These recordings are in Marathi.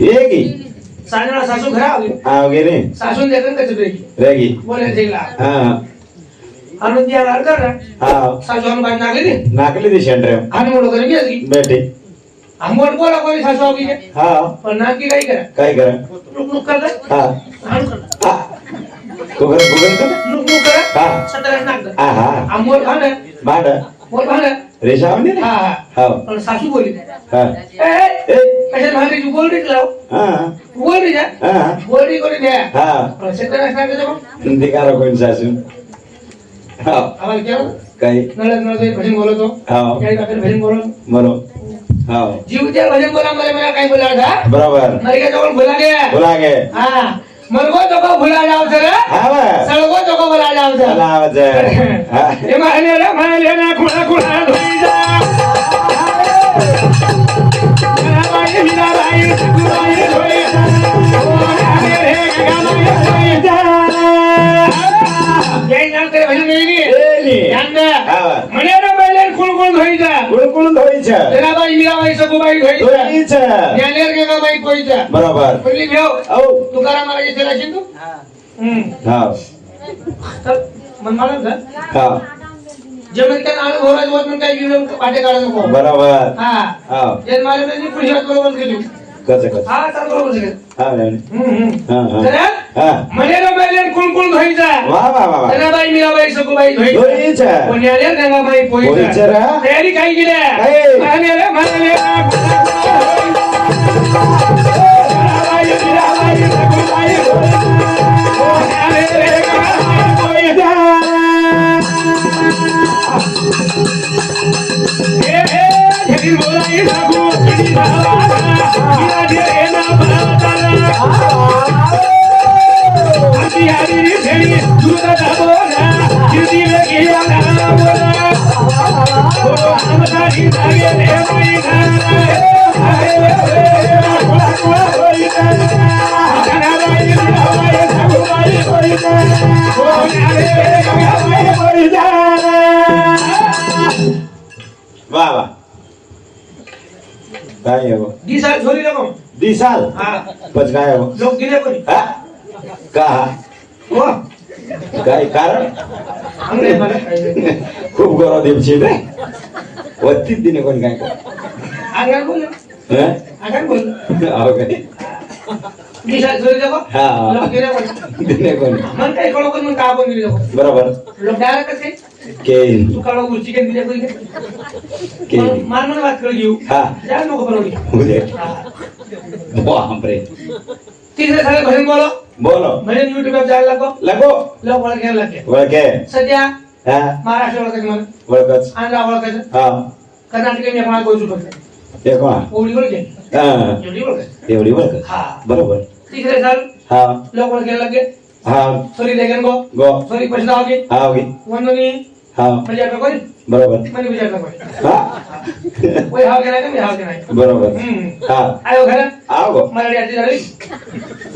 येगी साजना सासू घरा आओगे रे सासू देखन कच रहेगी बोले जेला हां आनंद दिया लाड कर हां सासू हम बात नागली दे नाकली दी शेंड्रे आने मोड कर गया की बेटी हम मोड बोला कोई सासू होगी के हां पण ना की काय करा काय करे लुक लुक कर हां हां कर गूगल कर लुक लुक कर हां सतरा नाग हां हां हम मोड खाने बाड मोड खाने रेशावनी रे हां हां पण सासू बोली हां ए कशा भागी तू बोल रही लाव हां बोल रही जा हां बोल रही कोणी दे हां पण सतरा नाग दे दिकारो कोण सासू हां आवाज क्या काय नळत नळत भजन बोलतो हां काय का भजन बोलतो मरो हां जीव त्या भजन बोला मला काय बोला था बरोबर मर के तो भुला गया बोला गे हां मरगो तो को भुला जाओ सर हां सळगो तो को भुला जाओ सर आवाज हां ए माने रे माने ना खुणा खुणा धोई जा मेरा भाई मेरा भाई गुराई धोई जा ओ रे गगामाई धोई जा ये ना ते भजन नहीं एनी यांना हां मने रे बैले कुळकुळ धोई जा कुळकुळ धोई छ मेरा भाई मेरा भाई सगुबाई धोई जा धोई छ ज्ञानेर गगामाई कोई जा बरोबर पहिली घेऊ औ तुकाराम महाराज चला शिंदू हां तर मन मला ना हां जमीन का नाळ भोराज वरून काय घेऊन पाटे काढा नको बरोबर हां हां जे मारे त्यांनी पुष्यात बरोबर केली कच हां तर बरोबर केली हां हां हां तर हां मने रे बैले कुळकुळ धोई जा वाह वाह वाह तेरा बाई मेरा बाई सगुबाई धोई धोई छ कोणी आले गंगाबाई पोई पोई छ रा तयारी काय केली काय? माने रे माने वाह वाह काय हो दिसा छोरी नको दिसाल हां पच काय हो लोक दिले कोणी हां का हो काय कारण आंगले मला काय खूप गौरव देवची रे वत्ती दिने कोण काय आंगल बोल हं आंगल बोल आओ काय दिसा छोरी नको हां लोक दिले कोणी दिने कोण मन काय कळो कोण मन का आपण दिले नको बरोबर लोक डायरेक्ट कसे के तू काढो गुरची के दिले कोणी के मार मला बात कर घेऊ हां जा नको बरोबर मुझे बाप रे तिसरे साले भजन बोलो बोलो भजन YouTube वर जायला लागो लगो लोक ओळखायला लागले ओळखे सध्या हां महाराष्ट्र ओळखायचं मला ओळखच आंध्र ओळखायचं हां कर्नाटक मी कोणा कोण शकत ते कोण ओळी ओळखे हां एवढी ओळखायचं एवढी ओळख हा बरोबर तिसरे साल हां लोक ओळखायला लागले हां सोरी देखन गो गो सोरी पैसा होगी हां ओके वंदनी हां म्हणजे आता कोणी बरोबर म्हणजे विचारला कोणी हां कोई हाव के नाही मी हाव के नाही बरोबर हां आयो घर आओ गो मराठी आरती झाली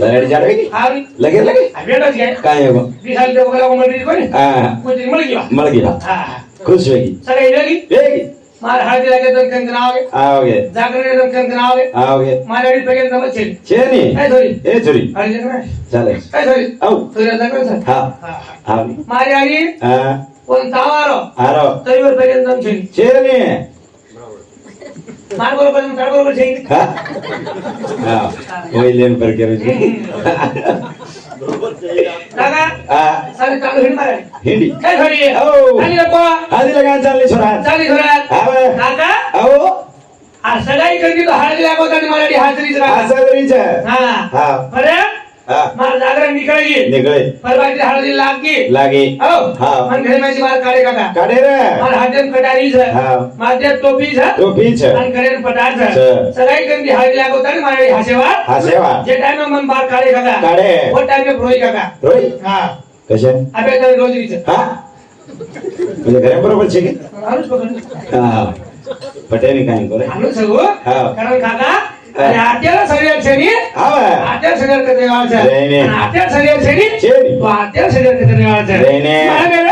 लरेडी जाडवे की हावी लगे लगे भेटच घ्या काय हो दिसाल देव गेला मंडळी कोणी हां कोणी मळ गेला मळ गया हा खुश होगी सगळे गेली वेगी मार हळदी लागे दम कंद नावे आओगे जागरण दम कंद नावे आओगे माराडी पेगेल दम छेल छेनी काय थोडी ए चुरी हळदी लागे चाले काय थोडी औ थोडी जागरण हां हा हां मारी आली हां कोण तावारो आरो तरीवर पेगेल दम छेल छेनी मार बरोबर ताड बरोबर छेल हां हां ओय लेन पर के रुजी दादा हां सारे चालू हिंड मारे हिंदी काय थोडी औ आणि नको आधी लगा चालली छोरा चाली थोडा हां काका आओ आ सगाई करती तो हळदी लागो आणि मराठी हाजरीच राहा असं करीच हा हां बरे हां मार जागरण निकळगी निकळे परवाची हळदी लागगी लागे हो हां मन घरी माझी बार काढे काका काढे रे मार हातेन कटारी छ हां माझ्या टोपी छ टोपी छ आणि करेन पटार छ छ. सगाई करती हळदी लागो आणि मराठी हासेवा हा सेवा जे टाइम मन बार काढे काका काढे वो टाइम में रोई काका रोई हा कशा अबे तर रोजरी छ हां म्हणजे घरा बरोबर छे की आरुष पकड हां पटेनी काय करे आलो सगो हा. कारण काका आणि आत्याला सगळ्यात छेनी हां आत्या सगळ्यात कधी वाच नाही, नाही. आत्या सगळ्यात छेनी छेनी. तो आत्या सगळ्यात कधी वाच नाही, नाही. मारे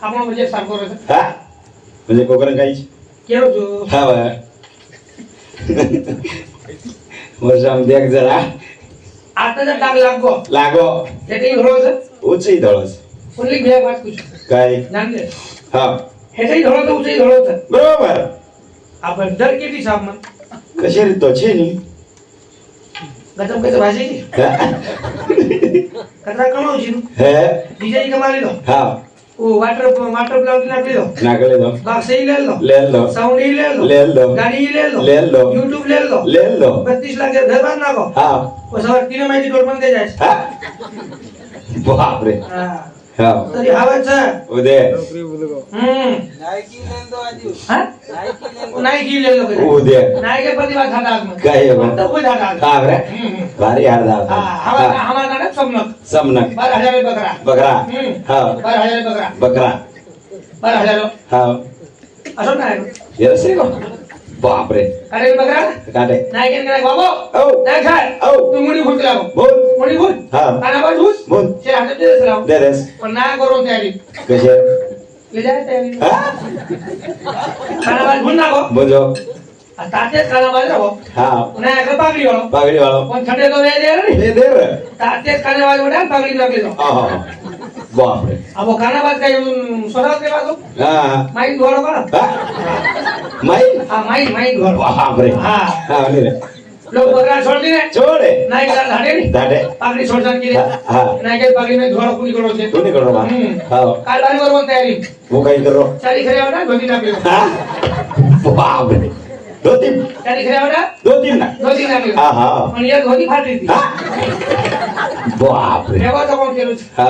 આપણો મજે સારખો રહે હા म्हणजे कोकण काहीच કેવો છો हा बा वर्षाम देख जरा आता जर डाग लागो लागो એટલે ધોળો છે ઉચી દળસ ઓનલી બે વાત પૂછું काय જાણ લે हा હેઠે ધોળો તો ઊંચે ધોળો છે बरोबर આપણે દર કેટલી સાબમાં कशी रीत तो छे नी ગતમ કઈ ભાજી કતરા કમાવ છે हे બીજા કમાવી લો हा ઓ વાટર પ્લાન્ટ નાખી દો नागले दो બાક્સ ઈ લે લો ले लो સાઉન્ડ ઈ લે લો ले लो ગાડી ઈ લે લો ले लो YouTube લે લો ले लो 25 લાખ ઘર બાંધ નાખો हा ઓ સવાર 3 મહિને ટોલ બંધ થઈ જાય हा बाप रे હા हा તરી હાવત છે उदे હા નાઈકી લે લો उदे નાઈકે પ્રતિભા થાતા આત્મ काय हो તો કોઈ થાતા हा रे भारी हार હા दाव हमारा समनक समनक 12000 बकरा बकरा हा 12000 बकरा बकरा 12000 हा असो ना ये से को बाप रे अरे बकरा काटे नाईके काय बाबो औ नाही खाय औ तू मुडी फुट लाव बोल मुडी फुट हा काना बाजू बोल शे हातात दे लाव दे देस पण ना करून तयारी कशे ले जाय तयारी हा काना बाजू फुट नाको बोलो ताते काना बाजू राहो हा ना एकला पागडी वाळो पागडी वाळो पण छडे तो दे दे रे दे दे रे ताते काना बाजू वडा पागडी नाखली दो हा बाप रे अब काना बाजू काय सोडा के बाजू हा माई धोळो करा हा माई हां माई धोळो बाप रे हां हा नी रे लोक बकरा सोड दिने छोड़े नाही का धाडे नी दाडे पागडी सोडसान की हा नाही का पागडी में धोळो कुणी करो छे तू नहीं करो बा हा काल बारी बरोबर तयारी वो कहीं करो चाली खरे आवडा धोती नाखली दो हा बाप रे दो तीन चाली खरे आवडा दो तीन ना धोती नाखली हा हा पण एक धोती फाटली ती हा बाप रे तेव्हा तो कोण केलो हा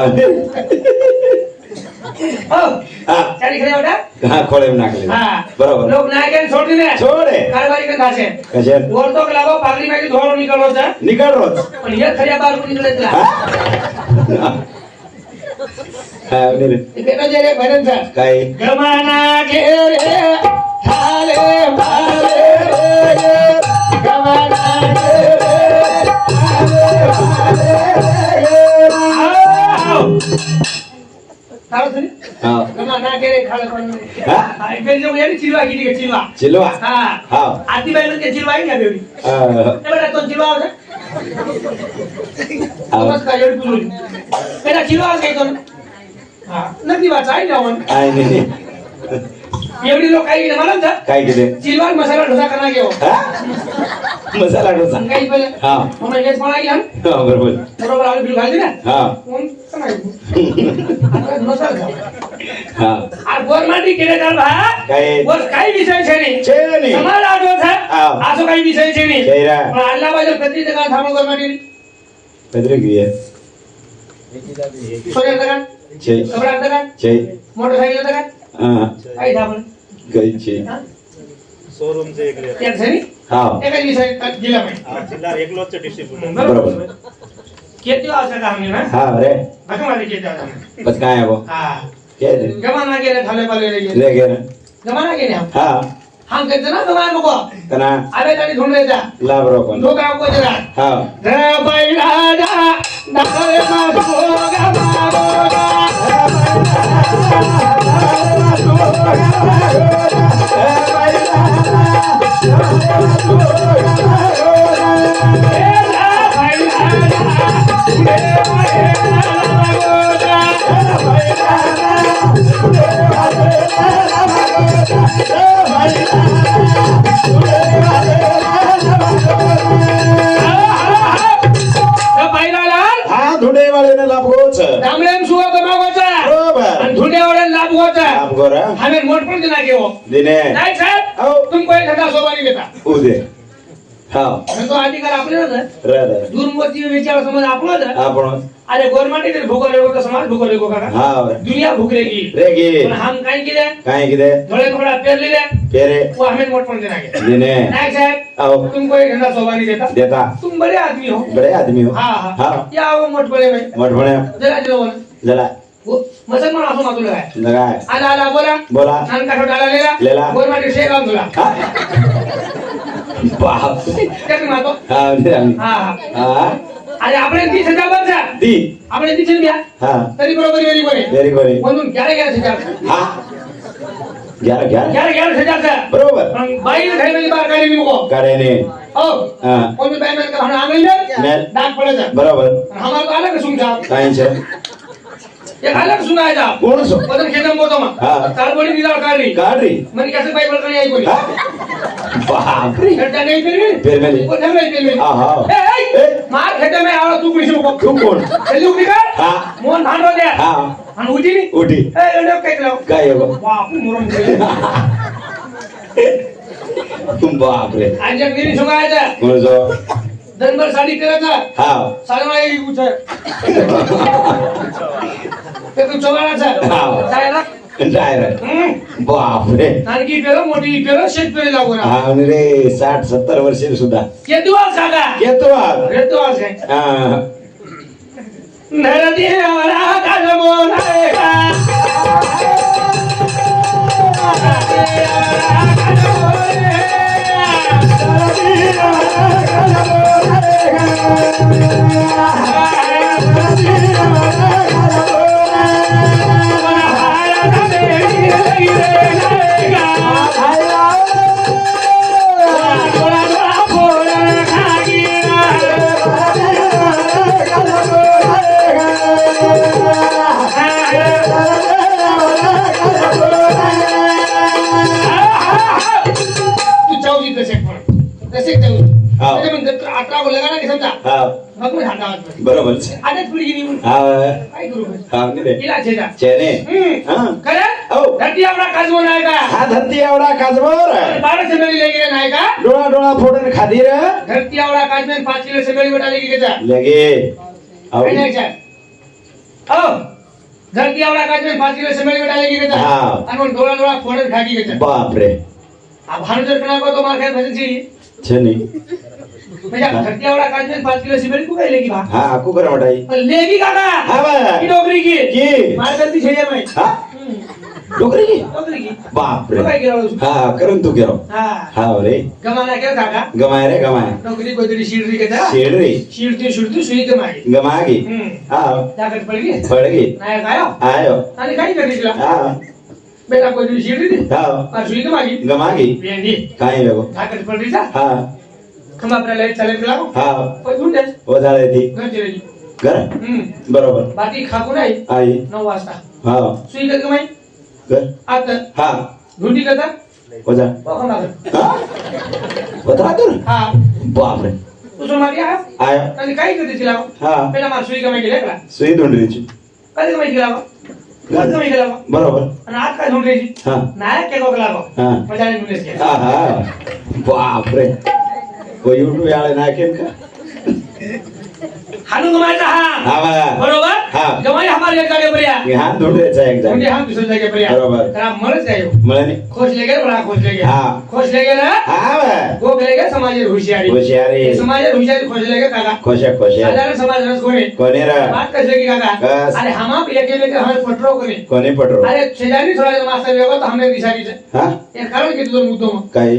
हो हा चाली खरे आवडा हा खोळे में नाखले हां बरोबर लोक नाही के सोड दिने छोड़े कारवारी के धासे कशे वर तो लाવો પાઘડી માંથી ધોળો નીકળવો છે निकल रोज પણ એ ખરિયા બહાર નીકળે છે हा हा नी रे એ બેટા જે રે ભજન છે काय ગમાના ઘેરે હાલે મારે રે ગમાના ઘેરે તારો છે हा ગમાના ઘેરે ખાલે પણ हा આ એટલે જો એની ચીલવા કીધી કે ચીલવા चिलवा હા हा આતી બાઈ મને ચીલવા આવી ગયા બેવી એ બેટા તો ચીલવા આવશે બસ કાજળ પૂરું પેલા ચીલવા કઈ તો હા નથી વાત આવી જવાનું आय नहीं एवढी लोक काही मालूम था काय किती चिलवार मसाला डोसा करना घेऊ हा मसाला डोसा काही पहिले हा मग हेच मला घ्या हा बरोबर बरोबर आले बिल घालली ना हा कोण आता मसाला खाऊ. हा আর গোর মাটি কেটে যার ভাই काय গোর কাই বিষয় છે ની छे नहीं તમાર આજો છે હા. આજો કાઈ বিষয় છે ની छैरा પણ આલ્લા બાજુ પ્રતિ જગા થામો গোર માટી पदरे की है સોરે જગા छे કપડા જગા छे मोटरसाइकल जगा हा કાઈ થામો गई छे शोरूम से एक ले એક છે ની हा એક જ વિષય જિલ્લા में जिल्हा एकलोच डिस्ट्रीब्युटर बरोबर केतियो आवश्यक आहे ना हा अरे भगवान केतियो आहे बस काय है वो हा क्या है गमाना गेले थाले पाले गेले ले गया ना गमाना गेले हम हा हम कहते ना गमान को तना आवे तारी ढूंढ लेता लाभ रोकन दो गांव को जरा हा रे बैला जा दारे मा भोगा भोगा हा धुडे वाले ने लाभ होच डामलेम सुवा गमावचा बरोबर आणि धुंड्यावडे लाभ होता लाभ गोरा हमें मोठ पण दिना घेऊ दिने नाही साहेब औ तुमको एक धंदा सोबानी देता उदे हा तो अधिकार आपले होतं रे रे दुर्मती विचार समज आपलं होतं आपण अरे गवर्नमेंट भूगोल रेगो तो समाज भूगोल रेगो का हा दुनिया भूगरेगी रे गे पण हम काय केले काय किदे धोळे कपडा पेरलेले पेरे वो हमें मोठ पण देना घे दिने नाही साहेब औ तुमको एक धंदा सोबानी देता देता तुम बड़े आदमी हो बड़े आदमी हो हाँ हा हाँ या वो मोठ बड़े भाई मोठ म्हणे जरा जरा बोला जरा वो मुसलमान असो मातुला है लगाय आला आला बोला बोला नान का डाला लेला लेला. गवर्नमेंट से काम तुला हा बाप त्यात मातो हा हा हा हा आणि આપણે 30,000 બનશે दी આપણે 30,000 ગયા हा તરી બરોબર વેરી કોને व्हेरी गुड म्हणून 11,000 हा 11 11,000 છે बरोबर પણ બાઈ થઈ ગઈ બાર કાઢી મૂકો गाड्याने ઓ हा કોઈ બાઈ મને કહણ આંગળી ને મેલ. દાગ પડે છે बरोबर અમાર તો અલગ શું છે काय છે એક અલગ સુનાય છે कोण सो બધન ખેતમ બોતોમાં હા. તારબોડી દીદાળ કાઢી गाडी મને કસે બાઈ બળ કરી આવી કોઈ हा बापरे ખેતર નહીં કરી पेरमेली ઓ થમે પેલી हा हा એ માર ખેતર મે આવો તું કઈશું કો तू कोण પેલું નીકળ हा મોન ભાંડો દે हा અને ઉઠી ની उठी એ એનો કઈક લાવ काय आहे बा? બાપ મોરમ કરી बापरे આજે મેરી સુગાય છે कोण सो દનબર સાડી પહેરે છે हा સાલમાં આવી છે તે તું ચોગાડા છે હા. સાયલા डायरेक्ट बापरे નાનકી પહેરો મોટી પહેરો શેટ પહેરી લાવો ના हा रे 60-70 वर्षे सुद्धा કે દુઆ સાગા येतो आज રેતો આવશે हा નરદી આવરા કાજમો નાયકા तू चावजी कसे पण कसे चावजी हा. म्हणजे म्हणजे 18 को लगाना की समजा हा मग मी हाता वाजतो बरोबर છે आदत पडी गेली म्हणून हा काय करू बस हा रे इला छे जा चेने हा खरे औ धरती आवडा काजवो नाही का हा धरती एवढा काजवर बारा सेमेली लगे नाही का डोळा डोळा फोडून खाधी रे धरती आवडा काजमेन 5 किलो सेमेली बटा लगी के जा लगे औ काय नाही छे ओ धरती आवडा काजमेन 5 किलो सेमेली बटा लगी के जा हा. आणि मग डोळा डोळा फोडून खागी के जा बापरे आ भानु जर कना को तो मार खाय भजन छी છે નહીં म्हणजे धरती आवडा काजमेन 5 किलो सेमेली को काय लेगी बा હા આકુ કર મટાઈ पण लेगी काका હા બા की डोगरी की की मार गलती छे माई हा डोकरी की डोगरी की बापरे तो काय केलं हा करून तू केरो हा हा रे गमाना केलं काका गमाय रे गमाय डोगरी कोदरी शिररी के जा शेड रे शिरती सुई गमाई गमागी हा ताकत पडली पडगी नाही काय आयो आणि काय करी तुला हा बेटा कोदरी शिररी दे हा और सुई गमागी गमागी वेंडी काय लगो ताकत पडली जा हा खमा आपल्या लाईट चालेल तुला हा पण ढूंढ वजाळे ती घर चलेली घर बरोबर बाकी खाकू नाही आई 9 वाजता हा सुई कर गमाई घर आता हा ढूंढी करता वजा बघा हा वजा तर हा बापरे तुझं मागे हा आयो आणि काय करते तिला हा पहिला मार सुई गमाई गेले का सुई धुंडरीची कधी गमाई गेला कधी गमाई गेला बरोबर आणि आज काय ढूंढायची हा नाही केलो गेला हा मजा नाही ढूंढेस के हा हा बापरे कोई युट्यूब याळे ना केम का हानू गमायचा हा हा बा बरोबर हा. गमाई हमारे एक जागे पर्या मी हात धुंडरीचा एक म्हणजे जागी हम दुसरे जागे पर्या बरोबर. तर मरच जायो मळणी खोज ले गेले बडा खोज ले गेले हा. खोज ले गेले हा बा गो ले गेले समाज हुशियारी हुशारी समाज हुशियारी खोज ले गेले काका खोशा खोशा साधारण समाज रस कोणी कोणी रा बात कैसे की काका बस. अरे हम आप लेके लेके हमें पटरो कोणी कोणी पटरो अरे शेजारी थोड़ा मास्टर वेगो तो हमने दिशारी से हा ये कारण की तुझं मुद्दो मग काय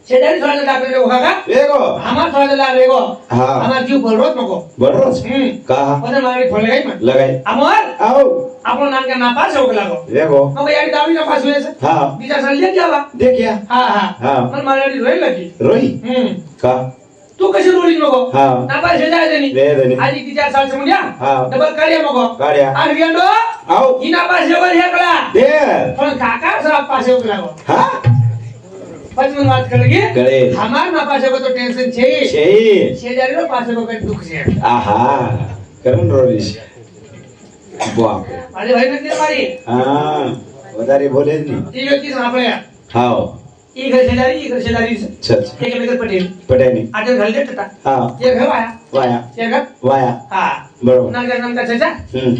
शेजारी थोड़ा डाक्टर वेगो काका वेगो हमार थोड़ा ला वेगो हा हमार जीव बोलरोत नको बरोबर का પછી મારી ફોન લગાઈ માં लगाय અમર આવ આપણો નામ કે નાપાસ હોક લાગો વેગો હવે યાર દાવી નાપાસ હોય છે હા બીજા સાલ લે જાવા દેખ્યા હા હા હા પણ મારી રોઈ લગી રોઈ का तू कशी रोली नको हा नापास हे जाय देनी वेदनी आजी तिच्या साल समजा हा डबल काढ्या मगो काढ्या आणि गेंडो आव ही नापास जेवण हे कला दे पण काका सर पास होक लागो हा પછી મને વાત કરી કરે हमार नापास होको तो टेंशन છે છે शेजारी નો पास होको કઈ દુખ છે આહા કરણ રોલીશ બાપ અરે ભાઈ નથી મારી હા વધારે બોલે જ નહીં ઈ વ્યક્તિ સાંભળે હાવ ઈ ઘર शेजारी છે છ એક મેગર પટેલ પટેની આજે ઘર લેતા હા ये घर आया વાયા ये घर વાયા हाँ બરોબર नाम का चाचा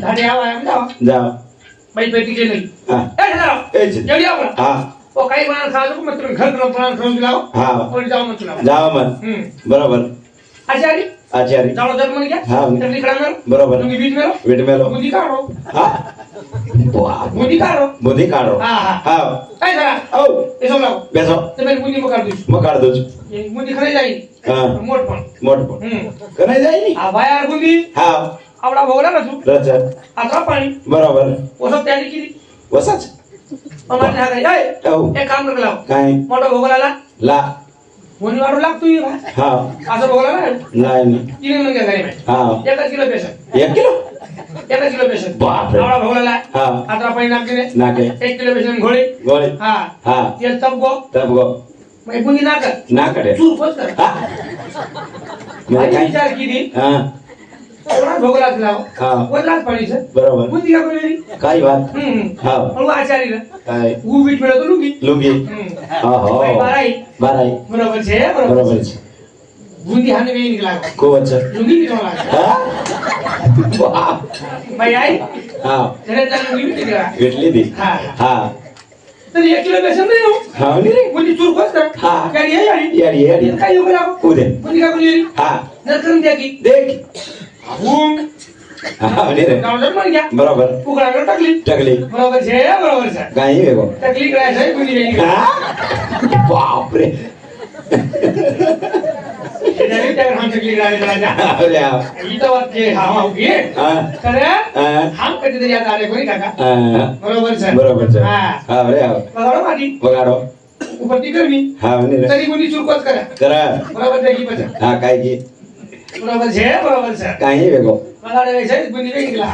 धाड़े आओ आया जाओ જાઓ भाई बेटी के नहीं હા ए चलो એ જ जल्दी आओ હા वो कई बार खा दो मत घर का प्लान कर लाओ હા और जाओ मत लाओ જાઓ મત બરોબર आचारी आचारी चालो जग मन क्या हाँ। टकली खड़ा मेलो बरोबर लुंगी बीच मेलो वेट मेलो बुंदी काढो हाँ वाह बुंदी काढो बुद्धि काढो हाँ हाँ हाँ ए जरा औ ए सब लाओ બેસો तो मैं बुंदी में काढ दूँ मैं काढ दूँ ये बुंदी खड़ी जाई हाँ मोट पण मोठ कराय जाई नी आ बाहेर बुंदी हाँ आवडा भोगला ना तू रचा आता पाणी बरोबर वो सब तयारी केली वसाच मग ठाक आहे औ एक काम कर लाव काय मोठा भोगला ला कोणी वाढू लागतो ही बा. हाँ असं भोगला ना नाही नाही तिने मग घरी हाँ 1 किलो बेसन 1 किलो 1 किलो बेसन बाप रे. आवडा भोगला हाँ आता पाणी नाकने नाके 1 किलो बेसन घोळी गोळे हा हाँ तेल तप गो तब गो मग बुंदी नाक ना करे चूर पोच कर हाँ म्हणजे आणि काय विचार केली हाँ एवढा भोगला लाव हाँ वजलाच पाणीचं बरोबर बुंदी का बोलली काय बात हाँ पण वो आचारी ना काय ऊ बीट मिळतो लुंगी लुंगी हाँ हो भाई बाराई बाराई बरोबर છે બરોબર बरोबर છે બુંદી હાને વેઈ નીકળા खूप अच्छा લુંગી બીટો લાગે हाँ वाह ભાઈ આઈ हाँ ઘરે જા લુંગી બીટી નીકળા घेतली ती હા हाँ तर 1 કિલો બેસન નહીં हो हाँ नी रे બુંદી ચૂર કોસ કર હા. ગાડી આઈ આડી यारी यारी काय योग लाव उदे બુંદી કા બોલી हाँ નકરમ द्या की देख બૂમ हाँ नी रे डाउनलोड मर गया बरोबर उकळा कर टाकली टकली बरोबर છે काही वेगो टकली कराय છે બુંદી વેઈ નીકળા हाँ बाप रे એનાલી ત્યાં हम टकली कराय राजा अरे हाँ ઈ તો વાત છે હા હા ઉગી हाँ કરે हाँ हम कधी तरी आता आले कोणी काका हाँ बरोबर છે बरोबर છે હા हाँ अरे हाँ बघाडो माटी बघाडो उपरती करमी हाँ नी रे तरी बुंदी चूर कोस करा करा बरोबर છે की પછી हाँ काय की बरोबर છે काही वेगो बघाडो છે बुंदी वेई निकला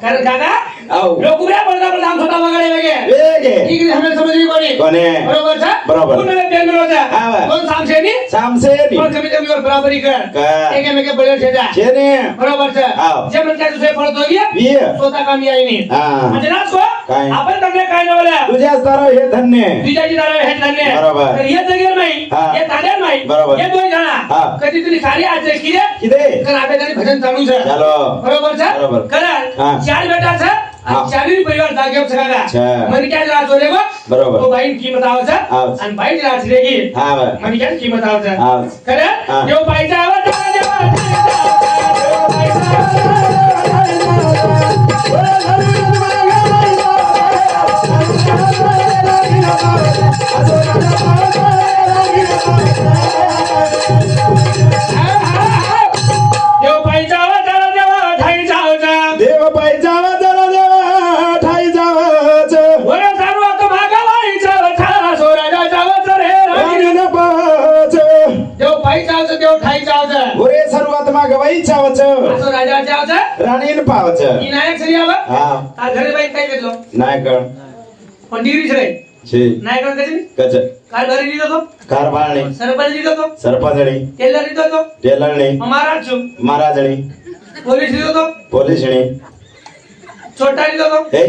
कारण काका आओ लोक उभ्या पडदा पडदा आम स्वतः बघाडे वेगे वेगे ठीक आहे हमें समजली कोणी कोणे बरोबर છે बरोबर. पुन्हा बेंगलोर છે હા, હા. दोन सामसे ની सामसे नी पण कमी कमी वर बराबरी कर कर. एकेमेके बळी છે जा छे ने बरोबर છે હા. जे म्हणजे दुसरे पडत होई वीय स्वतः कामी आई नाही हाँ म्हणजे ना सो काय? आपण त्यांना काय नवल्या तुझ्या तारा हे धन्य तुझ्याची दारा हे धन्य बरोबर. तर हे जगेर नाही हा. हे ताड्या नाही बरोबर. हे दोन जण हा. कधी तरी सारी आज किरे किदे तर आपे तरी भजन चालू છે ચાલો बरोबर છે बरोबर. कारण हा. चार बेटा છે हा. आणि चारही परिवार जागेवर છે काका છે. મને ક્યાં રાત જોડે ગો बरोबर. તો ભાઈ કિંમત આવે છે આવે છે. અને ભાઈ રાત રેગી હા હવે મને ક્યાં કિંમત આવે છે આવે છે. કરે હા. જો ભાઈ જાવ જો ભાઈ જાવ તારો દેવ ઠાઈ જાવ છે देव पाय जावा जरा देवा ठाई जावाच ઓરે સારું આ તો ભાગા ભાઈ જાવ છા સોરાજા જાવ છે રે राणी न पाच જો ભાઈ જાવ છે દેવ ઠાઈ જાવ છે ओरे सर्वात माग वाई चावच આ તો રાજા જાવ છે राणी न पावच ઈ નાયક સરી આવે हा આ ઘરે ભાઈ કઈ કેટલો नायकण પણ ડિગ્રી છે છે નાયક કઈ કચ કાલ ઘરે લીધો તો कारभारणी સરપંચ લીધો તો सरपंचणी ટેલર લીધો તો टेलरणी મહારાજ છું महाराजणी પોલીસ લીધો તો पोलीसणी છોટા લીધો તો हे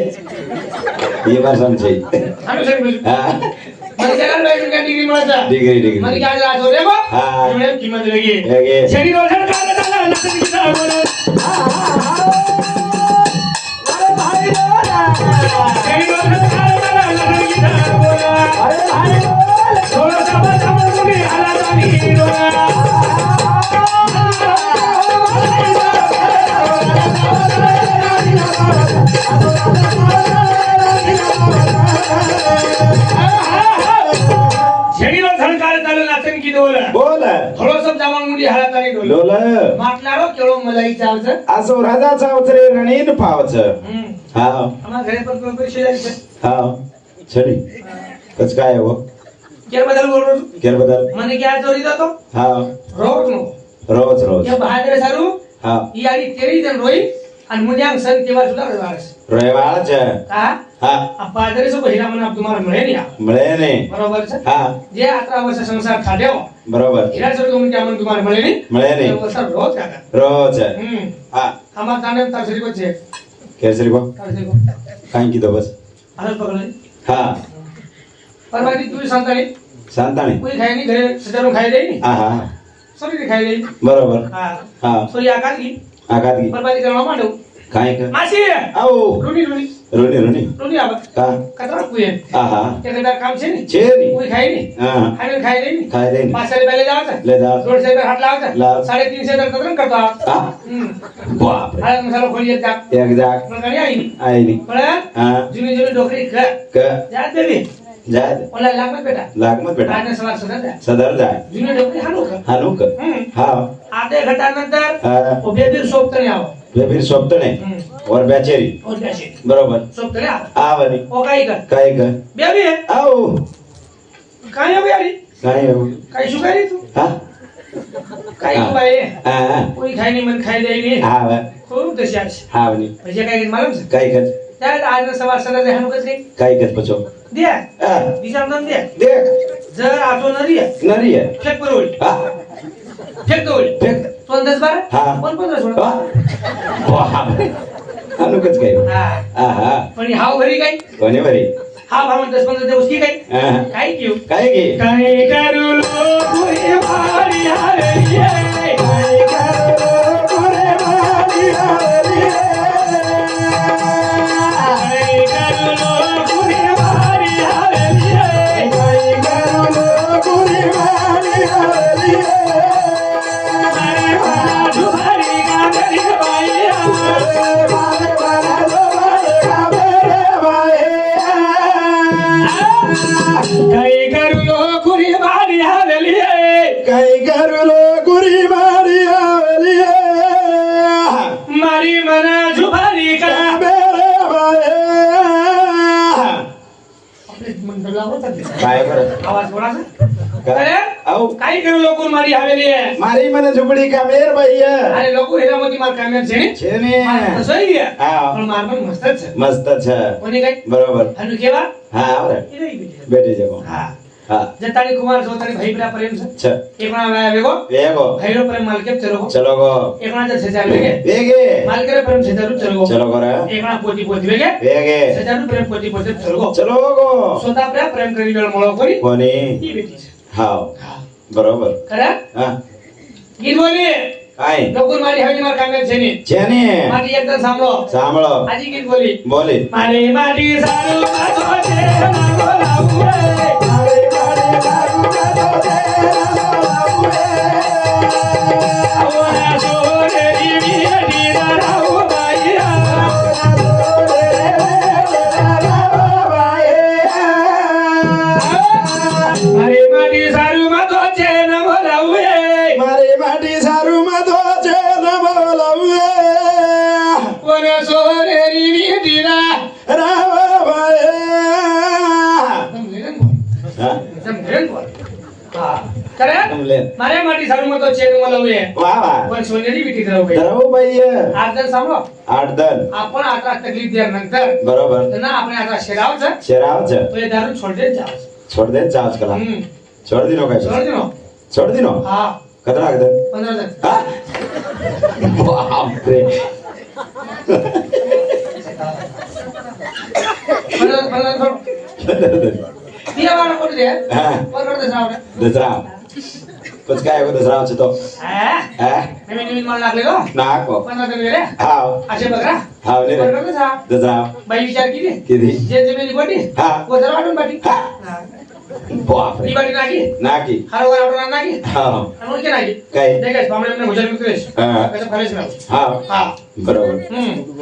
ये बार समझे આનું સરી બધું हा મને કેલા ભાઈ કે ડિગ્રી મળે છે डिग्री મને डिग्री કે આજે રાત રે કો હા. એમને કિંમત વેગી हेगे છેડી રોશન કાલે ચાલે નથી કિસા બોલે અરે ભાઈ છેડી રોશન કાલે ચાલે નથી કિસા બોલે અરે ભાઈ થોડો સમય સમય મુની હાલાની રોયા છેડી રોશન કાલે ચાલે નાચન કીધો બોલે बोल થોડો સબ જામણ મુંડી હાલાની ડોલે लोल માટલારો કેળો મલાઈ ચાલશે असो राजा चावचरे रणीन पावच हा અમારા ઘરે પર કોઈ પૈસા જાય છે हा छडी कच काय हो કેર બદલ બોલ રહ્યો છું केर बदल મને ક્યાં ચોરી દો તો हा રોજ નો रोज रोज કે બહાદરે સારું हा ઈ આડી તેરી જન રોઈ અને મુન્યાંગ સન કેવા સુધા રહેવાસ रविवार છે હા હા આ બહાદરે સો બહિરા મને આપ તમારે મળે નહીં આ. મળે ને બરોબર છે હા જે આટલા વર્ષ સંસાર ખાધ્યો બરોબર હીરા સર તમને ક્યાં મને તમારે મળે નહીં મળે ને એ વર્ષ રોજ કાકા રોજ હા આમાં તાને તાર સરી કો છે કેસરી કો તાર સરી કો કાઈ કીધો બસ હાલ પકડે હા પરવાદી તું સંતાણી શાંતાણી કોઈ ખાય નહીં ઘરે સજારો ખાઈ દે નહીં હા હા સરી ખાઈ દે બરોબર હા હા સોરી આકાશ કી આઘાતગી પરવાદી કરવા માંડો काय का માસી આવો રૂની રૂની રોની રોની રૂની આવ હા કતરા કુએ આહા કે કદાર કામ છે ને છે ની કોઈ ખાય ની હા ખાય ખાય નહીં ખાય રે ની. 500 રૂપિયા લઈ જાવ છે લે જાવ 150 રૂપિયા હાથ લાવ છે લાવ. 350 કતરા કરતો આવ હા હમ બાપ રે આ મસાલો ખોલી જા એક જાક પણ કરી આવી આઈ ની પણ હા જૂની જૂની ડોકરી ખ કે યાદ દેવી જાય ઓલા લાગ મત બેટા લાગ મત બેટા આજને સવાર સદા સદર જાય જૂની ડોકરી હાલો ખ હાનું કે હા आधे घंटा नंतर હા उभे भी सोबतने आओ वे फिर सोपतणे और बेचेरी और कैसे बरोबर सोबतने आओ आवनी ओ काई कर काय कर बेबी है आओ काई हो यारी काय हो काई शुकारी तू हा काई हाँ. हो भाई हा कोई खाई नहीं मन खाई दे नहीं हा वा खूब दशाश हावनी म्हणजे काय मालूम છે काय कर त्यात आज सवार सदा देहान कसे काय कर पचो दे हा दिशा नाम दे देख जर आतो नरी है नरी है फेक परोळी हा फेक दोळी फेक तो 10 12 हाँ. पण 15 सोड हा वाह हानु कच काय हा आहा पण ही हाव घरी काय कोणी बरी हा भाव 10 15 दिवस की काय हा काय किऊ काय की काय करू लोक हे भारी हरे ये काय करू लोक रे भारी हरे ये काय करू लोक हे भारी हरे ये काय करू लोक रे भारी हरे ये अरे भाजू भारी गाडी बाया भारे भारे काय करू लोक रे भारी हरे ये काय करू गुरी मारी आवलिये मारी मना जुभारी का मेरे बाये आपले मंडळा होता ते. काय बरं आवाज थोडासा काय? अरे आऊ काय करू लोक मारी हवेली आहे मारी મને ઝૂંપડી का मेर भैया अरे लोक हीरामती मार काम्या છે છે ને તસોઈ ગયા હા પણ માર પણ મસ્ત જ છે મસ્ત છે કોની કઈ બરોબર હનુ કેવા હા આવરે એ રહી બેટી બેટી જકો હા હા જતાણી કુમાર જોતાણી ભાઈ પ્રા પ્રેમ છે છે એકણા વાયા વેગો વેગો ભાઈનો પ્રેમ માલકે ચલો ચલો ગો એકણા જ સેજાર વેગે વેગે માલકે પ્રેમ સેજાર ચલો ચલો ગો રે એકણા પોતી પોતી વેગે વેગે સેજાર પ્રેમ પોતી પોતી ચલો ચલો ગો સોતા પ્રેમ કરી વેળ મળો કરી કોની ઈ બેટી છે હા હા બરોબર ખરા હા ગીત બોલી કાઈ લોકો મારી હવેલી માર કામે છે ને છે ને મારી એકદમ સાંભળો સાંભળો આજી ગીત બોલી બોલી મારી મારી સારું માથો છે માગો લાવું રે મારી મારી સારું માથો છે માગો લાવું રે ઓના સોરે રી રી રાવ બાઈયા સોરે રાવ બાઈયા મારી મારી સારું માથો છે નમો લાવું રે મારી માટી સારું માં તો છે ન બોલાવે ઓના સોરે રી રી રાવ ભાઈ હા તમલે મારે માટી સારું મતો છે નું મલવે વાહ વાહ પણ સોનેરી વિટી ધરાવ ગઈ ધરાવો ભાઈ આદર સાંભળો આઠ દન आपण आता तकलीफ द्या नंतर બરોબર ना આપણે आता શેરાવ છે શેરાવ છે તો એ દારૂ છોડ દે જાવ છોડ દે ચાર્જ કલા છોડ દીનો કઈ છોડ દેનો છોડ દીનો હા કતરા આગળ 15 दिन હા બાપ રે 15 छोड़ दिया वाला कोड दे હા और कर दे साव દસરા પછી काय होतं दसरा છે તો હા હા नवीन नवीन माल लागले गो નાકો 15 दिन गेले हाव असे बघा हाव ने और कर दे साव दसरा बाई विचार केली किती जे जमिनी कोटी हा वो जरा वाटून बाटी हा बाप रे ती बाटी नाकी नाकी हारो वाटून नाकी हा आणि के नाकी काय देखा पामळे भुजल मित्रेश हा कसं फरेश ना हा हा बरोबर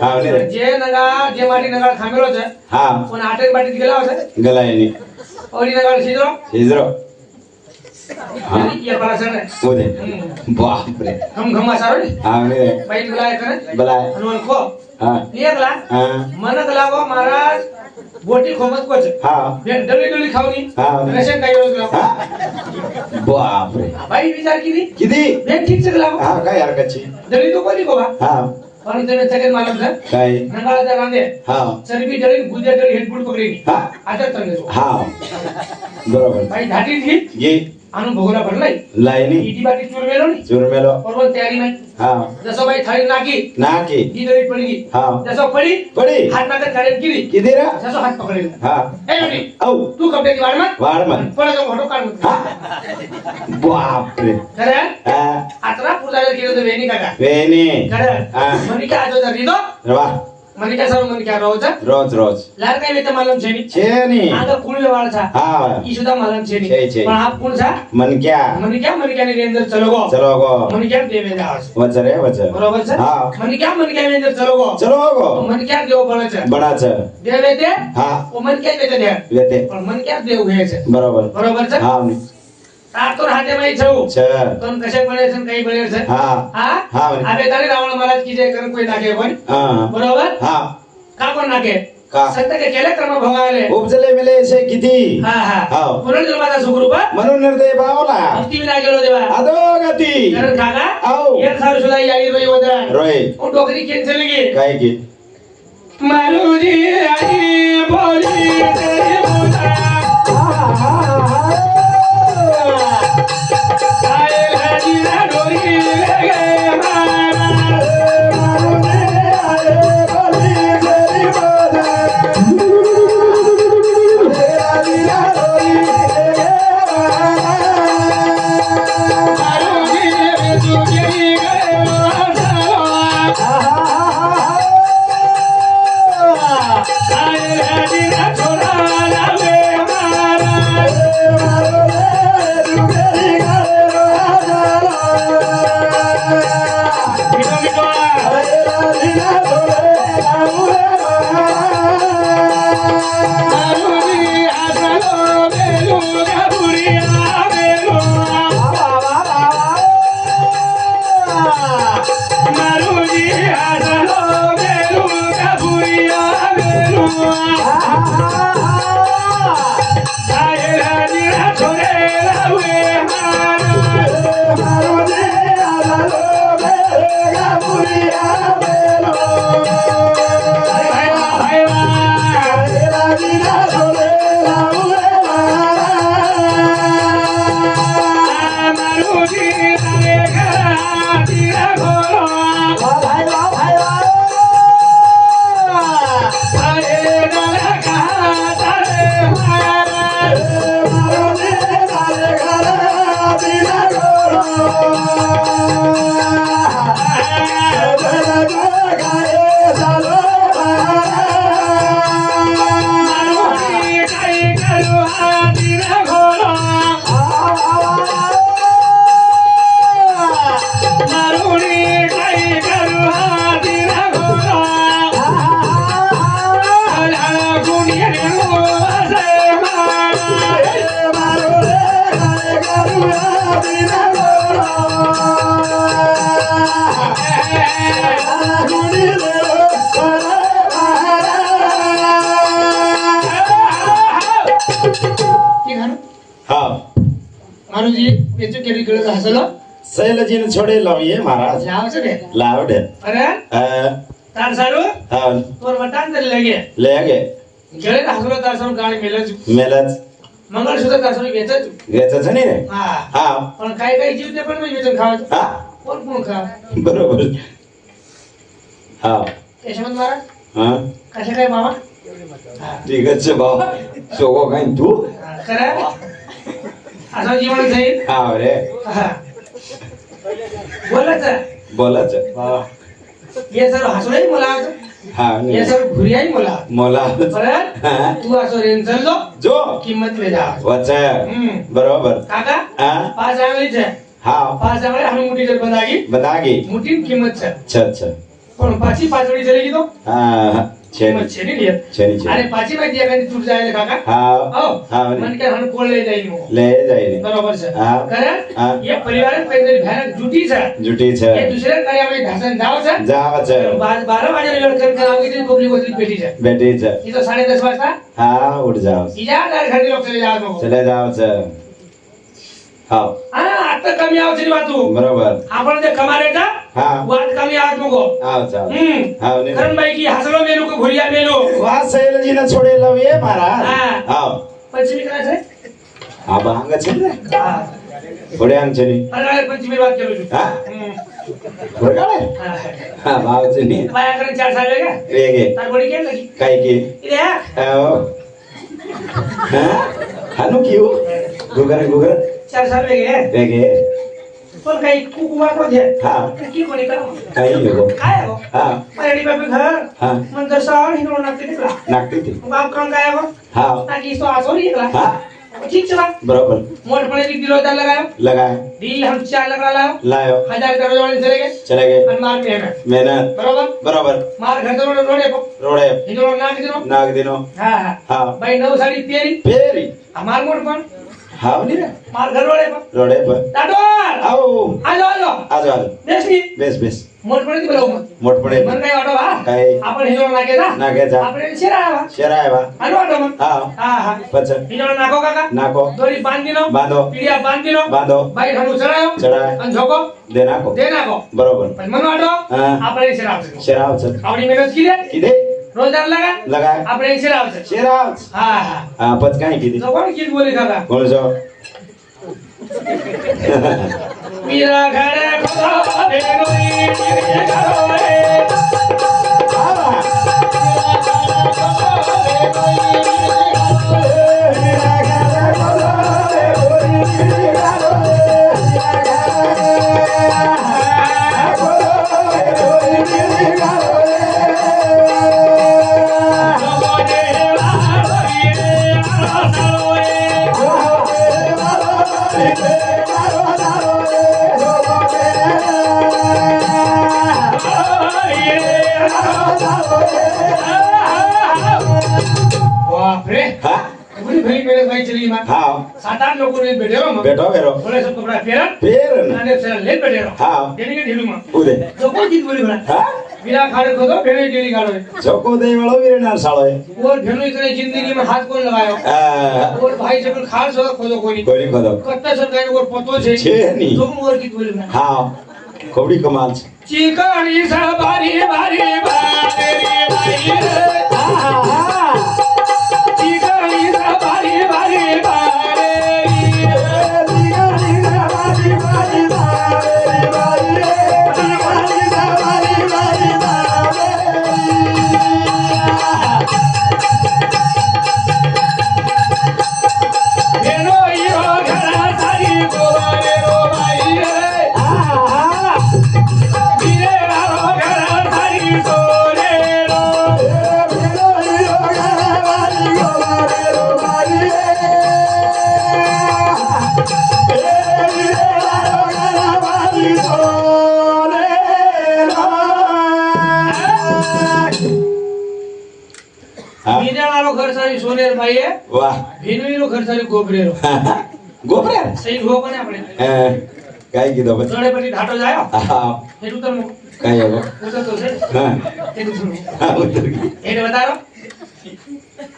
हाव ने जे नगा जे माटी नगाळ खामेलो છે हा पण आटेक बाटी गेला होता गलायनी ओडी नगाळ शिजरो हिजरो हा ये पाला सर मोदे बाप रे घम घम असारो रे हाव ने बाई बुलाय करे बलाय हनुमान खो हा एकला हा मनक लावो महाराज बोटी खोमत कोच हा डली डली खावनी हा रेशन काही रोज लाव हा बाप रे बाई विचार केली किती बेन ठीक से लाव हा काय हरकतची डली तो कोणी को बा हा पण त्याने सगळ्यात मालूम सर काय नगाळाचा रांदे हा चरबी डली गुजर डली हेडबुड पकडी हा आता तंगे हा बरोबर बाई धाटी थी ये आनु भोगला भरलाई लायनी ईटी बाटी चुरमेलो नी चुरमेलो बरोबर तयारी नाही हा जसं बाई थाळी नाकी नाकी ही डली पडली हा जसं पडी पडी हात नाकात काढेल केली किती रे जसं हात पकडेल हा ए बेटी औ तू कपड्याची वाढ मत वाढ मन पळाचा फोटो काढ मत हा बाप रे खरं हा आत्रा पुजारी आजोदर केलं तर वेणी काका वेणी खरं हा. म्हणे काय आजोदर रिदो वा म्हणे काय सर्व म्हणे काय रोज रोज रोज लार काय वेत मालम छेनी छेनी आगा कुळ वाळचा हा ई सुद्धा मालम छेनी छे, छे. पण आप कुण सा मनक्या म्हणे क्या ने रेंजर चलो गो चलो गो म्हणे क्या देवे जास वच रे वच बरोबर सर हा म्हणे क्या रेंजर चलो गो चलो गो म्हणे क्या देव बळाचं बडाच देव येते हा ओ म्हणे काय येते द्या येते पण म्हणे क्या देव घ्यायचं बरोबर बरोबर सर हा तो राहते माई छऊ छ पण कशा पडायचं काही पडायचं हा हा हा म्हणे. अबे तारी रावण महाराज की जय करून कोई नाके कोण हा बरोबर हा का कोण नाके का संत के केले कर्म भोगाले उपजले मिले असे किती हा हा हाव. पुनर्जन्माचा सुखरूप म्हणून निर्दय भावला मुक्ती विना गेलो देवा अधोगती कारण काका हाव. एक सार सुद्धा याई बाई वदरा रोय ओ डोकरी कॅन्सल गे काय की मारुजी आई बोली तेरी बोला आए हजी ना डोरी लगे मारा मारुजी याचं केली कळत हसलो सैलजीने छोडे लाविये महाराज लावचं दे लावडे अरे तार सारू हा तोर बटान तरी लगे ले गे गेले हसलो तार सारू गाणी मेलच मेलाच मंगळसूत्र तार सारू घेतच घेतच नाही रे हा हा पण काही काही जीव ते पण म्हणजे वेचून खावायचं हा कोण कोण खा बरोबर हा यशवंत महाराज हा कशा काय मामा ठीक आहे बाबा सोगो काय तू खरं असं जीवन जाईल हा रे बोलायचं बोलाच ये सर्व हसलोय मला हा ये सर्व घुरियाही मला मला परत हा तू असं रेन चाललो जो किंमत वेदा वच बरोबर काका हा 5 आंगळीच आहे हा 5 आंगळे आम्ही मुठी जर बंदागी बतागी मुठी किंमत आहे अच्छा अच्छा पण पाची 5 वेळी चलेगी तो हा छेनी किंमत छेनी लिहित छेनी छेनी अरे पाची माहिती एखादी तुट जायला काका हा हो हा मन काय हन कोण ले जाईल मग ले जाईल बरोबर सर हा. हा. कारण या परिवारात पहिले भयानक जुटीच आहे जुटीच हे दुसऱ्या कार्यामध्ये घासन जावचं जावच 12 वाजेला लडकन करावं की पब्लिक वरती पेटीच आहे बेटीच इथं 10:30 वाजता हा उठ जाव इजा घरी लोक चले जावं नको चले जावच हा हा आता कमी आवची वाटू बरोबर आपण ते कमारेचा हा वाद कमी आत नको हा चाल हा कारण बाई की हसलो मेलो को घोरिया मेलो वा सैलजीने छोडे लाविये महाराज हा. हा पंचमी करायचं आहे? हा भांग छे रे हा थोडे आमचेनी अरे पंचमी बात केलो तू हा बरं काय हा. हा भावचेनी बायाकडे 4 साल का वेगे तार बडी केलं की काय की इथे या. हा हानु किऊ गुगर गुगर 4 साल वेगे वेगे पण काही कुकुमा को दे हा की कोणी करा काही नको काय हो हा मराठी बाबी घर हा मन दर्शन हिंदू नागते तिकला नागते ते बाप काम काय हो हा ताकि तो आसोरी एकला हा ठीक चला बरोबर मोट पड़े की किलो दाल लगायो लगाए दी हम 4 लाख लायो लायो 1000 करोड़ वाले चले गए चले गए अनुमान में मेहनत बरोबर बरोबर मार घर रोड रोडे को रोडे हिंदू नाग दिनो नाग दिनो हां हां हा भाई नव साड़ी तेरी फेरी हमार मोट पण हाव नी रे मार घर रोडे को रोडे पर दाडोर आओ आलो आलो आजो आजो देशनी बेस बेस मोट पड़े ती बोलो मोठ पडे मन काय ऑटो बा काय आपण हिंदू नागेचा नागेचा आपण शेरा बा शेरा आहे बा आलो ऑटो मन हा हां हां पच हिंदू नाको काका नाको दोरी बांधिनो बांधो पीडिया बांधिनो बांधो भाई हम चढ़ायो चढाय आणि झोको दे नाको दे नाको बरोबर पण मन ऑटो हा. आपण शेरा आवश्यक शेराव चल आवडी मेहनत की रे किदे रोजगार लगा लगाय आपण शेरा आवश्यक शेराव हां हां हा पच काय किदे तो कोण किती बोली काका कोण जो मेरा घर खुदा दे रोई मेरे घर रे बाप रे हा बड़ी भली मेरे भाई चली मां हा 7-8 लोगों ने बैठे रहो बेटो बेरो बोले सब कपड़ा फेरा फेर नाने से ले बैठे रहो हाँ। देने के ढीलू मां उदे तो कोई चीज बोली बना हा बिना खाड़े को तो फेरे डेली खाड़ो जोको दे वालो वीरनार साळो आहे और फेरो इतने जिंदगी में हाथ कौन लगायो और भाई जब खाड़ सो खोदो कोई कोणी खदो कत्ता सर गए और पतो छे छे नी तुम और की बोली बना हा कोबडी कमाल छे चिकनी सा बारी बारी बारी बारी चिकनी सा बारी बारी बारी भेनो यो घरा सारी गोवारे रो भाई रे वीरे वारो घरा सारी सोरे रो वीरे वारो घर सारी सोने रो भाई है वाह भेनो यो घर सारी गोबरे रो गोबरे सही हो कोने આપણે काय कीधो बस જોડે પછી ઢાટો જાયો हा એટલું તો काय हो ઉતર તો છે हा એટલું हा उतर गई એટલે બતારો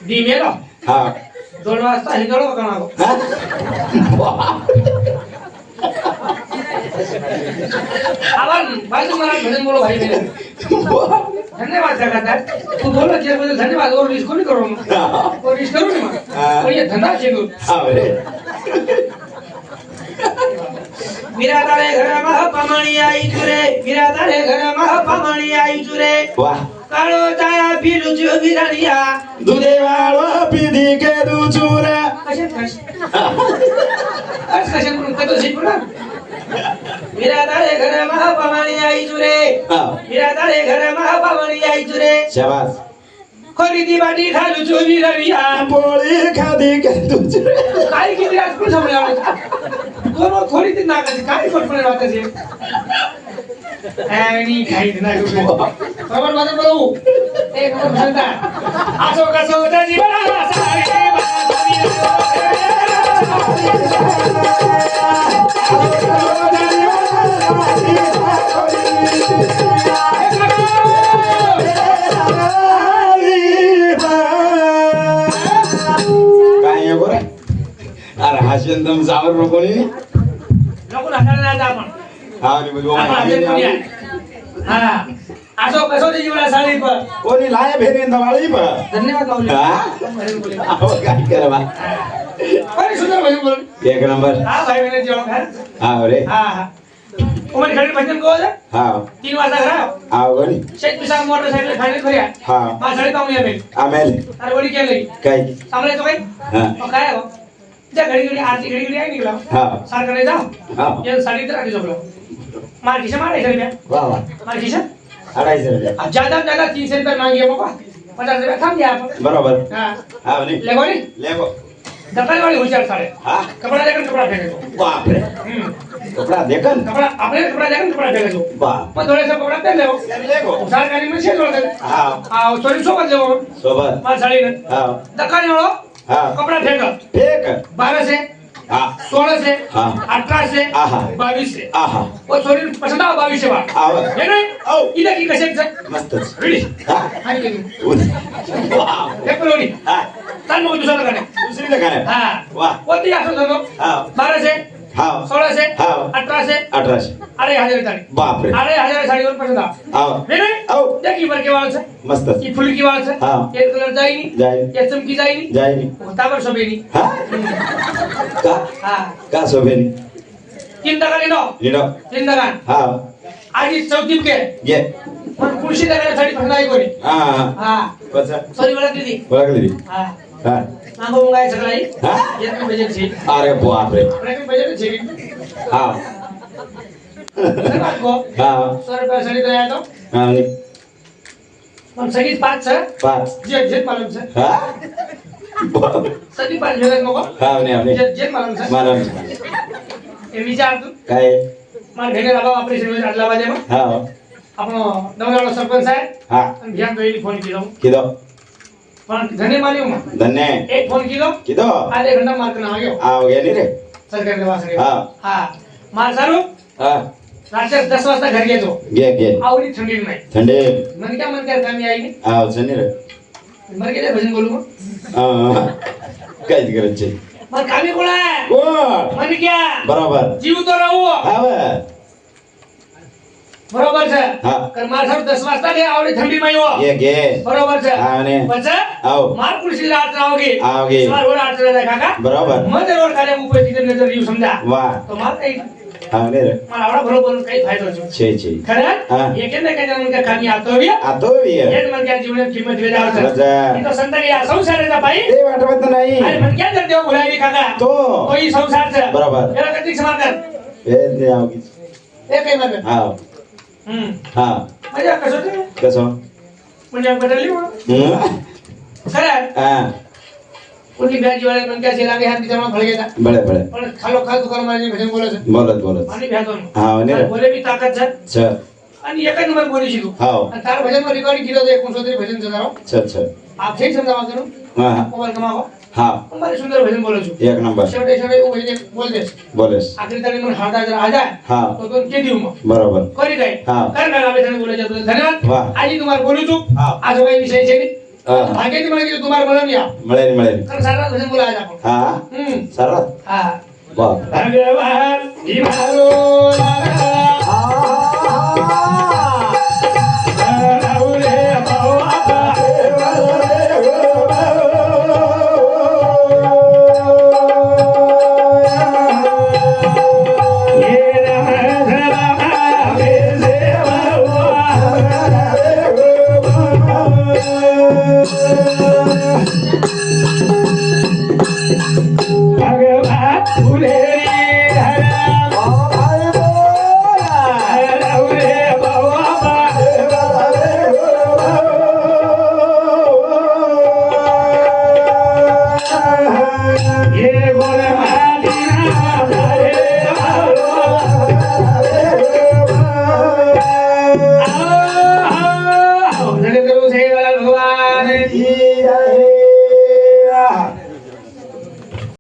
દી મેલો हा 2 વાજતા હિંગળો કણાવો हा वाह આવાન ભાઈ તમારા ભજન બોલો ભાઈ મેરે वाह धन्यवाद काका तू बोलो जे बोले धन्यवाद और इसको नहीं करो और इस करो नहीं हाँ। और ये धंधा छे तू हा रे मेरा तारे घर में पमणी आई चुरे मेरा तारे घर में पमणी आई चुरे वाह काळो छाया फिरू जो बिरानिया दुधे वाळो पीधी के दुचुरे कशे कशे करून कतो शिक ना मेरा तारे घर में पमणी आई चुरे हा मेरा तारे घर में पमणी आई चुरे शाबास खरीदी बाटी खालू जो बिरानिया पोळी खाधी के दुचुरे काय किती आज पण समजा कोण थोडी ती नाकाची काय फटफट वाटायचे आणि काही नाही बरोबर माझं बोलू एक नंबर सांगता असो कसो होता जीवना सारे काय आहे बरं अरे हाशन दम सावर रोकोनी नको नाकाला जाता आपण हा नी बघू आपण हातात कोणी आहे? हा असो कसो ते जीवना साडी पर कोणी लाय भेरेन दवाळी प धन्यवाद माऊली हा अहो काय करवा अरे सुंदर भजन बोल एक नंबर हा भाई मैंने जेवण खाय हा रे हा हा उमर खड़ी भजन को है हा 3 वाजता घरा हा गणी शेत पिसा मोटरसाइकिल खाने खरिया हा मा साडी पाऊन या मेल आमेल अरे वडी केली काय सामने तो काय हा काय हो त्या घडी घडी आरती घडी घडी आहे निघला हा सारखं जाऊ हा या साडी तर आधी झोपलो मार्किशा मारायचं रे वा वा मार्किशा अडायचं रे. ज्यादा ज्यादा 300 रुपये मांगे बाबा 50 रुपये थांब गया आपण बरोबर हा हा म्हणे लेगोनी लेगो दकाल वाली हुशार साडे हा कपड़ा लेकर कपड़ा फेंको बापरे कपड़ा देखन कपड़ा अपने कपड़ा लेकर कपड़ा फेंको बाप पण थोड़े से कपड़ा पहन लो लेगो हुशार गाड़ी में शेष होते हा आ सॉरी सोबत लेવો सोबत मार साडी ने हा दकाल वालो हा कपड़ा फेंका फेक 12 से हा 16 से हाँ। 18 से आहा। 22 से आहा वो छोरी पसंद आओ 22 से बात आव है ना औ इधर की कसे से मस्तच रेडी हा हाय के वाव एक रोडी हा तन मग दुसरा लगाने दुसरी लगाने हां वाह कोणती असं सांगतो हा 12 से हा 16 से हाँ। 18 से 1800 अरे हजार साड़ी बापरे अरे हजार साड़ी और पसंद आ आव है ना औ देखी बर के वाल से मस्तच ये फुल की वाल से हाँ। ये कलर जाएगी जाय ये चमकी जाएगी जायनी ताबर सोबेनी हा का हां का सोबेनी तीन दगाने नो लिडो तीन दगान हा आज चौथी के ये पण कुर्सी दगाने साडी पसंद आई कोणी हा हां कसा सॉरी बोला दीदी ओळखली हां हा मागो मंगाय सगळी हा एक मी बजेट छी अरे बापरे एक मी बजेट छी हा मागो हा 100 रुपये साडी तो यातो हा आणि पण सगळी 5 सर 5 जेट जेट मालूम सर हा बाप. सगळी 5 भेटत नको हा आणि जेट जेट मालूम सर मला हे विचार तू काय मार भेटे लागा ऑपरेशन मध्ये आटला बाजे मग हा आपण नवनाळा सरपंच आहे हा आणि घ्या तो फोन केलो किदो पण धने मालियो मग धन्य एक फोन केलो किदो आधे घंटा मार्क ना आयो आव गेली रे सरकार के वासरे हा हां मार सारू हा रात्री 10 वाजता घर गेलो घे आवडी थंडी नाही थंडे मन क्या मन कर कामी आई नाही आव चनी रे मर गेले भजन बोलू मग हा काय करायचे मग कामी कोण आहे कोण मन क्या बरोबर जीव तो राहू आव बरोबर છે હા. કર માર સાહેબ 10 વાગતા ને આવડી ઠંડી માં આવ્યો घे બરોબર છે હા ને પછી આવ માર કુર્સી રાત આવગે આવગે. સવાર ઓર આટ રહે કાકા બરોબર મધર ઓર કાલે ઉપર થી નજર રીવ સમજા વાહ તો માર કઈ આવ ને રે માર આવડા બરોબર કઈ ફાયદો છે છે ખરા હા. એ કે ને કે જન કે ખામી આવતો વ્યા આ તો વીર એ મન કે જીવન કિંમત વેજા છે મજા. એ તો સંતાની આ સંસાર છે ભાઈ તે વાટવત અરે नाही મન કે જન દેવ ભુલાઈ કાકા તો કોઈ સંસાર છે બરોબર એલા કદી સમાધાન એ ને આવगी એ કઈ માગે હા હા મજા કશો છે कसं મજા બદલી હો ખરા हा उनकी ब्याज वाले मन क्या सेला के हाथ बीच में फड़ गया था बळे पण खालो खाल दुकान मारी भजन बोले છે बोलत आणि भ्यातो हा ने रे बोले बी ताकद છે छ आणि एक नंबर बोली शिकू हाव आणि तार भजन में रिकॉर्डिंग केलं तर 69 भजन जणारो छ आप ठीक समजावा करू हा मोबाईल कमावा हा हमारे सुंदर भजन बोलो छु एक नंबर शेवटे शेवटे वो भजन बोल देस बोलेस आखरी तारी मन हाडा जर आ जाए हा तो दोन के देऊ मग बरोबर करी काय हा. कर ना आवे थने बोले जातो धन्यवाद वाह. आजी तुम्हारे बोलू छु हा. आज काही विषय छे हा. भाग्य ती मला की तुम्हारे बोलून या मिळेल कर सारा भजन बोला आज आपण हा सरळ हा बाप भगवान हिमारो